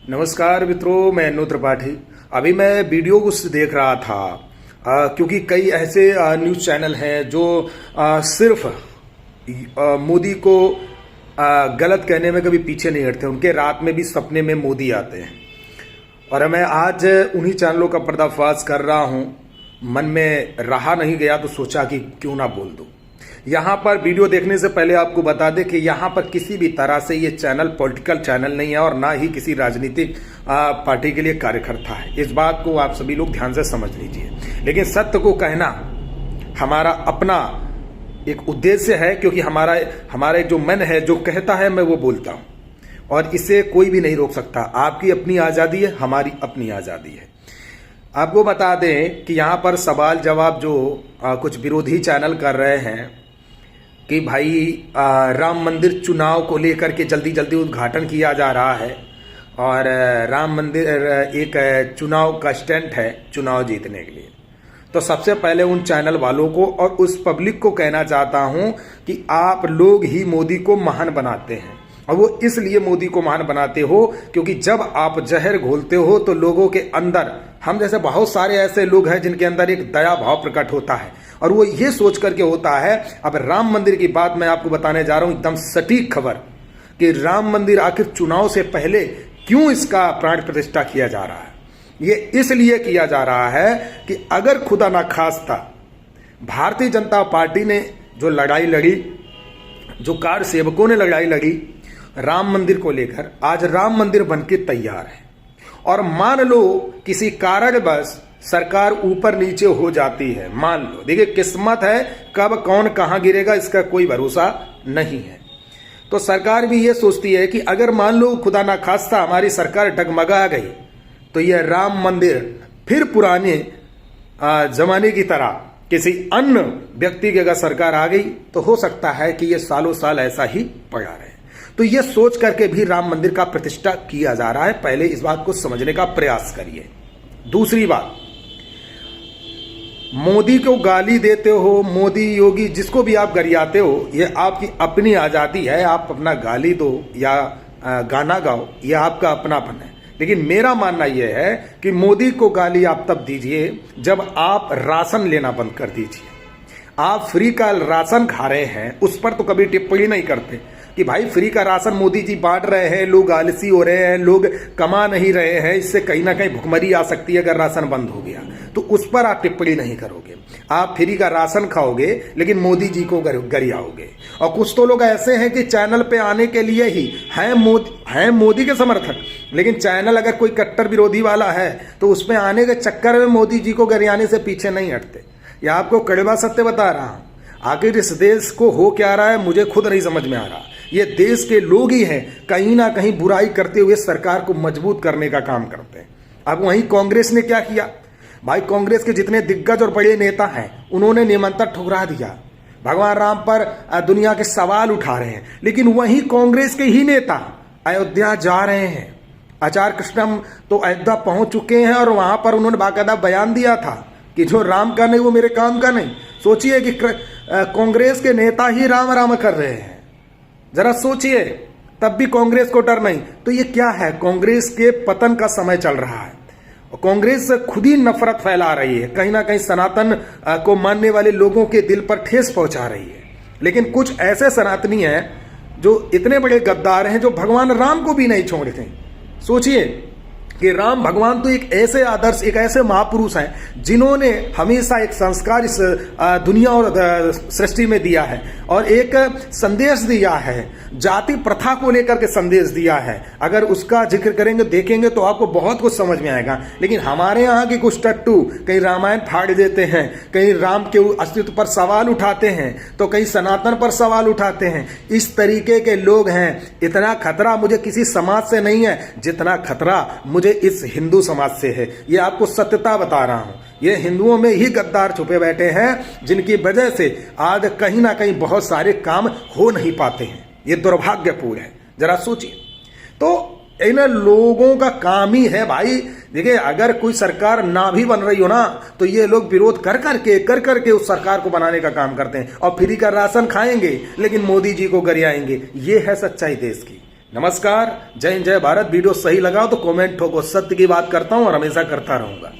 नमस्कार मित्रों, मैं अनु त्रिपाठी। अभी मैं वीडियो कुछ देख रहा था क्योंकि कई ऐसे न्यूज़ चैनल हैं जो सिर्फ मोदी को गलत कहने में कभी पीछे नहीं हटते। उनके रात में भी सपने में मोदी आते हैं और मैं आज उन्हीं चैनलों का पर्दाफाश कर रहा हूं। मन में रहा नहीं गया तो सोचा कि क्यों ना बोल दूं। यहाँ पर वीडियो देखने से पहले आपको बता दें कि यहाँ पर किसी भी तरह से ये चैनल पॉलिटिकल चैनल नहीं है और ना ही किसी राजनीतिक पार्टी के लिए कार्यकर्ता है। इस बात को आप सभी लोग ध्यान से समझ लीजिए। लेकिन सत्य को कहना हमारा अपना एक उद्देश्य है, क्योंकि हमारा जो मन है जो कहता है मैं वो बोलता हूँ और इसे कोई भी नहीं रोक सकता। आपकी अपनी आज़ादी है, हमारी अपनी आज़ादी है। आपको बता दें कि यहाँ पर सवाल जवाब जो कुछ विरोधी चैनल कर रहे हैं कि भाई राम मंदिर चुनाव को लेकर के जल्दी जल्दी उद्घाटन किया जा रहा है और राम मंदिर एक चुनाव का स्टंट है चुनाव जीतने के लिए। तो सबसे पहले उन चैनल वालों को और उस पब्लिक को कहना चाहता हूं कि आप लोग ही मोदी को महान बनाते हैं और वो इसलिए मोदी को महान बनाते हो क्योंकि जब आप जहर घोलते हो तो लोगों के अंदर, हम जैसे बहुत सारे ऐसे लोग हैं जिनके अंदर एक दया भाव प्रकट होता है और वो ये सोच करके होता है। अब राम मंदिर की बात मैं आपको बताने जा रहा हूं, एकदम सटीक खबर कि राम मंदिर आखिर चुनाव से पहले क्यों इसका प्राण प्रतिष्ठा किया जा रहा है। ये इसलिए किया जा रहा है कि अगर खुदा ना खास्ता भारतीय जनता पार्टी ने जो लड़ाई लड़ी, जो कार सेवकों ने लड़ाई लड़ी राम मंदिर को लेकर, आज राम मंदिर बनके तैयार है और मान लो किसी कारणवश सरकार ऊपर नीचे हो जाती है, मान लो, देखिए किस्मत है, कब कौन कहां गिरेगा इसका कोई भरोसा नहीं है। तो सरकार भी ये सोचती है कि अगर मान लो खुदा ना खास्ता हमारी सरकार डगमगा गई तो यह राम मंदिर फिर पुराने जमाने की तरह किसी अन्य व्यक्ति की अगर सरकार आ गई तो हो सकता है कि यह सालों साल ऐसा ही पड़ा रहे। तो यह सोच करके भी राम मंदिर का प्रतिष्ठा किया जा रहा है। पहले इस बात को समझने का प्रयास करिए। दूसरी बात, मोदी को गाली देते हो, मोदी योगी जिसको भी आप गरियाते हो, यह आपकी अपनी आजादी है। आप अपना गाली दो या गाना गाओ, यह आपका अपनापन है। लेकिन मेरा मानना यह है कि मोदी को गाली आप तब दीजिए जब आप राशन लेना बंद कर दीजिए। आप फ्री का राशन खा रहे हैं, उस पर तो कभी टिप्पणी नहीं करते कि भाई फ्री का राशन मोदी जी बांट रहे हैं, लोग आलसी हो रहे हैं, लोग कमा नहीं रहे हैं, इससे कहीं ना कहीं भुखमरी आ सकती है अगर राशन बंद हो गया तो उस पर आप टिप्पणी नहीं करोगे। आप फ्री का राशन खाओगे लेकिन मोदी जी को गरियाओगे। और कुछ तो लोग ऐसे हैं कि चैनल पे आने के लिए ही हैं मोदी के समर्थक, लेकिन चैनल अगर कोई कट्टर विरोधी वाला है तो उसमें आने के चक्कर में मोदी जी को गरियाने से पीछे नहीं हटते। यह आपको कड़वा सत्य बता रहा हूं। आखिर इस देश को हो क्या रहा है मुझे खुद नहीं समझ में आ रहा। ये देश के लोग ही हैं कहीं ना कहीं बुराई करते हुए सरकार को मजबूत करने का काम करते हैं। अब वहीं कांग्रेस ने क्या किया भाई, कांग्रेस के जितने दिग्गज और बड़े नेता हैं उन्होंने निमंत्रण ठुकरा दिया, भगवान राम पर दुनिया के सवाल उठा रहे हैं। लेकिन वहीं कांग्रेस के ही नेता अयोध्या जा रहे हैं। आचार्य कृष्णम तो अयोध्या पहुंच चुके हैं और वहां पर उन्होंने बाकायदा बयान दिया था कि जो राम का नहीं वो मेरे काम का नहीं। सोचिए कि कांग्रेस के नेता ही राम राम कर रहे हैं, जरा सोचिए, तब भी कांग्रेस को डर नहीं। तो ये क्या है, कांग्रेस के पतन का समय चल रहा है और कांग्रेस खुद ही नफरत फैला रही है, कहीं ना कहीं सनातन को मानने वाले लोगों के दिल पर ठेस पहुंचा रही है। लेकिन कुछ ऐसे सनातनी हैं जो इतने बड़े गद्दार हैं जो भगवान राम को भी नहीं छोड़ते। सोचिए कि राम भगवान तो एक ऐसे आदर्श, एक ऐसे महापुरुष हैं जिन्होंने हमेशा एक संस्कार इस दुनिया और सृष्टि में दिया है और एक संदेश दिया है, जाति प्रथा को लेकर के संदेश दिया है। अगर उसका जिक्र करेंगे, देखेंगे तो आपको बहुत कुछ समझ में आएगा। लेकिन हमारे यहाँ के कुछ टट्टू कहीं रामायण फाड़ देते हैं, कहीं राम के अस्तित्व पर सवाल उठाते हैं, तो कहीं सनातन पर सवाल उठाते हैं। इस तरीके के लोग हैं। इतना खतरा मुझे किसी समाज से नहीं है जितना खतरा मुझे इस हिंदू समाज से है। ये आपको सत्यता बता रहा हूं। ये हिंदुओं में ही गद्दार छुपे बैठे हैं जिनकी वजह से आज कहीं ना कहीं बहुत सारे काम हो नहीं पाते हैं। ये दुर्भाग्यपूर्ण है, जरा सोचिए। तो इन लोगों का काम ही है भाई, देखिए अगर कोई सरकार ना भी बन रही हो ना तो ये लोग विरोध कर करके उस सरकार को बनाने का काम करते हैं और फ्री का राशन खाएंगे लेकिन मोदी जी को गरियाएंगे। ये है सच्चाई देश की। नमस्कार, जय हिंद, जय भारत। वीडियो सही लगा तो कमेंट ठोको। सत्य की बात करता हूं और हमेशा करता रहूंगा।